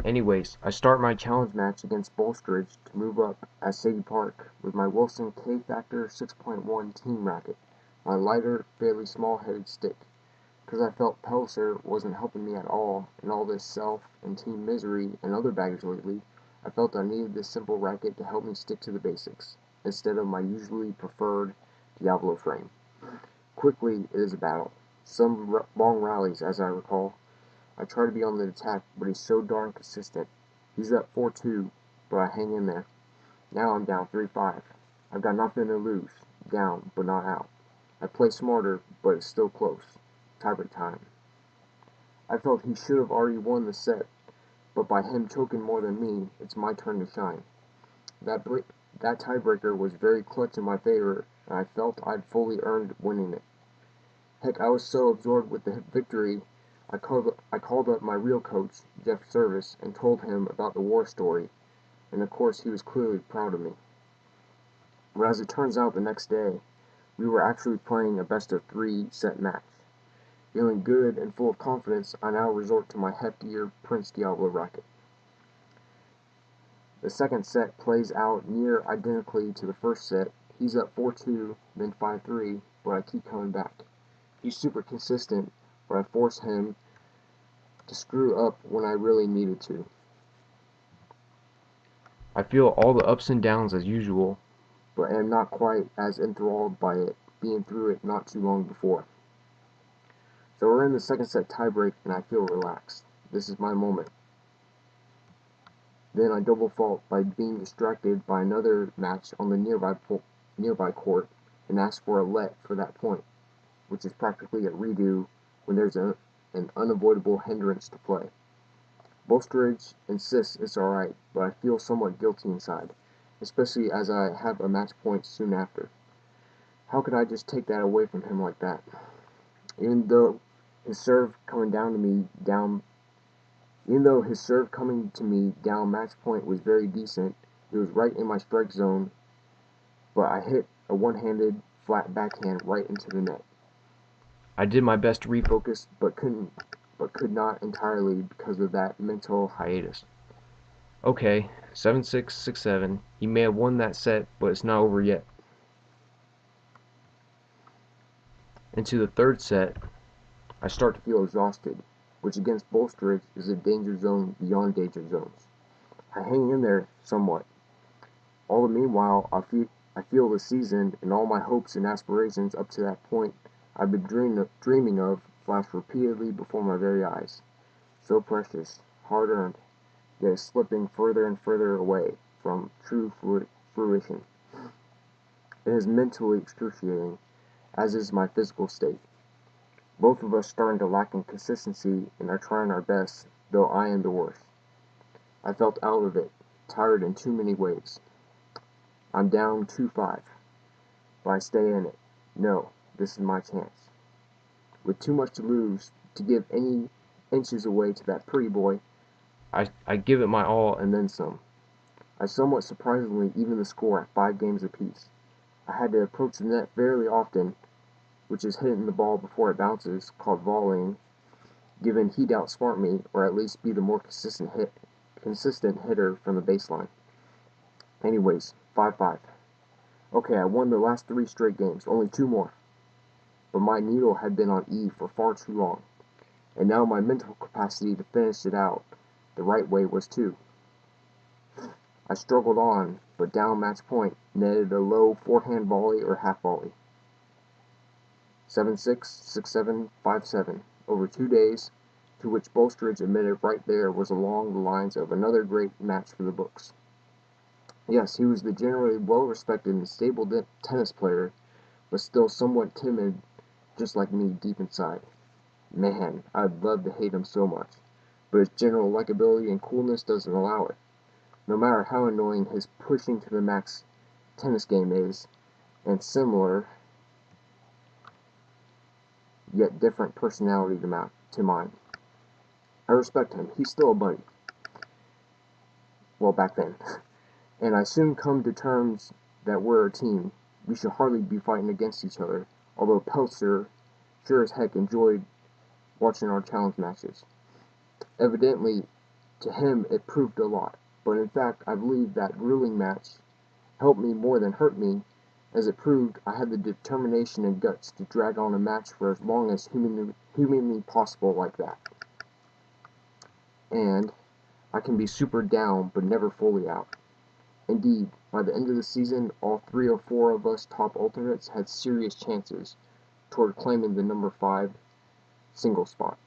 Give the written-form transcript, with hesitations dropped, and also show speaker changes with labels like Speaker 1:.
Speaker 1: Anyways, I start my challenge match against Bolstridge to move up at Sadie Park with my Wilson K-Factor 6.1 team racket, my lighter, fairly small-headed stick, because I felt Pelser wasn't helping me at all in all this self and team misery and other baggage lately. I felt I needed this simple racket to help me stick to the basics, instead of my usually preferred Diablo frame. Quickly, it is a battle. Some long rallies, as I recall. I try to be on the attack, but he's so darn consistent. He's up 4-2, but I hang in there. Now I'm down 3-5. I've got nothing to lose. Down, but not out. I play smarter, but it's still close. Tiebreak time. I felt he should have already won the set, but by him choking more than me, it's my turn to shine. That tiebreaker was very clutch in my favor, and I felt I'd fully earned winning it. Heck, I was so absorbed with the victory, I called up my real coach, Jeff Service, and told him about the war story, and of course he was clearly proud of me. But as it turns out, the next day, we were actually playing a best-of-3 set match. Feeling good and full of confidence, I now resort to my heftier Prince Diablo racket. The second set plays out near identically to the first set. He's up 4-2, then 5-3, but I keep coming back. He's super consistent, but I force him to screw up when I really needed to. I feel all the ups and downs as usual, but am not quite as enthralled by it, being through it not too long before. So we're in the second set tiebreak, and I feel relaxed. This is my moment. Then I double fault by being distracted by another match on the nearby court, and ask for a let for that point, which is practically a redo when there's an unavoidable hindrance to play. Bolstridge insists it's alright, but I feel somewhat guilty inside, especially as I have a match point soon after. How could I just take that away from him like that? Even though his serve coming to me down match point was very decent, it was right in my strike zone, but I hit a one-handed flat backhand right into the net. I did my best to refocus, but could not entirely because of that mental hiatus. Okay, 7-6, 6-7. He may have won that set, but it's not over yet. Into the third set, I start to feel exhausted, which against Bolstridge is a danger zone beyond danger zones. I hang in there somewhat. All the meanwhile, I feel the season and all my hopes and aspirations up to that point I've been dreaming of flash repeatedly before my very eyes. So precious, hard-earned, yet slipping further and further away from true fruition. It is mentally excruciating, as is my physical state. Both of us starting to lack in consistency and are trying our best, though I am the worst. I felt out of it, tired in too many ways. I'm down 2-5, but I stay in it. No, this is my chance. With too much to lose to give any inches away to that pretty boy, I give it my all and then some. I somewhat surprisingly even the score at 5 games apiece. I had to approach the net fairly often, which is hitting the ball before it bounces, called volleying, given he'd outsmart me, or at least be the more consistent hitter from the baseline. Anyways, 5-5. Okay, I won the last 3 straight games, only 2 more. But my needle had been on E for far too long, and now my mental capacity to finish it out the right way was too. I struggled on, but down match point, netted a low forehand volley or half volley. 7-6, 6-7, 5-7, over 2 days, to which Bolstridge admitted right there was along the lines of another great match for the books. Yes, he was the generally well-respected and stable tennis player, but still somewhat timid, just like me deep inside. Man, I'd love to hate him so much, but his general likability and coolness doesn't allow it. No matter how annoying his pushing to the max tennis game is, and similar, yet different personality to mine. I respect him. He's still a buddy. Well, back then. And I soon come to terms that we're a team. We should hardly be fighting against each other, although Peltzer sure as heck enjoyed watching our challenge matches. Evidently, To him it proved a lot, but in fact I believe that grueling match helped me more than hurt me, as it proved I had the determination and guts to drag on a match for as long as humanly possible like that. And I can be super down, but never fully out. Indeed, by the end of the season, all 3 or 4 of us top alternates had serious chances toward claiming the number 5 single spot.